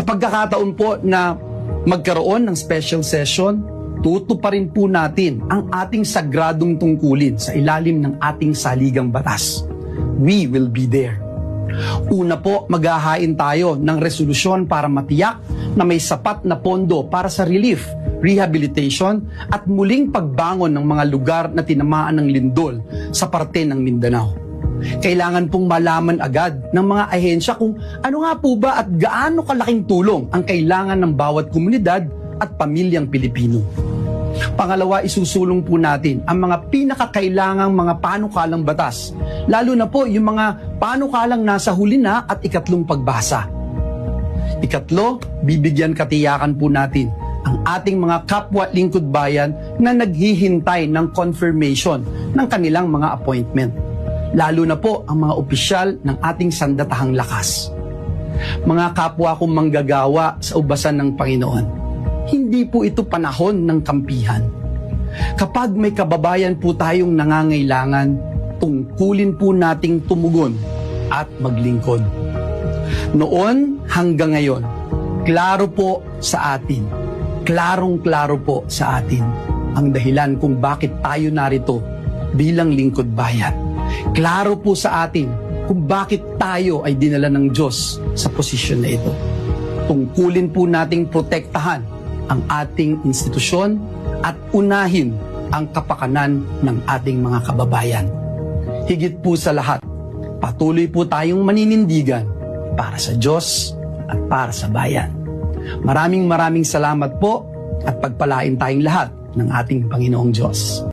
Sa pagkakataon po na magkaroon ng special session, tutuparin po natin ang ating sagradong tungkulin sa ilalim ng ating saligang batas. We will be there. Una po, maghahain tayo ng resolusyon para matiyak na may sapat na pondo para sa relief, rehabilitation at muling pagbangon ng mga lugar na tinamaan ng lindol sa parte ng Mindanao. Kailangan pong malaman agad ng mga ahensya kung ano nga po ba at gaano kalaking tulong ang kailangan ng bawat komunidad at pamilyang Pilipino. Pangalawa, isusulong po natin ang mga pinakakailangang mga panukalang batas, lalo na po yung mga panukalang nasa huli na at ikatlong pagbasa. Ikatlo, bibigyan katiyakan po natin ang ating mga kapwa lingkod bayan na naghihintay ng confirmation ng kanilang mga appointment, lalo na po ang mga opisyal ng ating sandatahang lakas. Mga kapwa kong manggagawa sa ubasan ng Panginoon, hindi po ito panahon ng kampihan. Kapag may kababayan po tayong nangangailangan, tungkulin po nating tumugon at maglingkod. Noon hanggang ngayon, klaro po sa atin, klarong-klaro po sa atin ang dahilan kung bakit tayo narito bilang lingkod bayan. Klaro po sa atin kung bakit tayo ay dinala ng Diyos sa posisyon na ito. Tungkulin po nating protektahan ang ating institusyon at unahin ang kapakanan ng ating mga kababayan. Higit po sa lahat, patuloy po tayong maninindigan para sa Diyos at para sa bayan. Maraming salamat po at pagpalain tayong lahat ng ating Panginoong Diyos.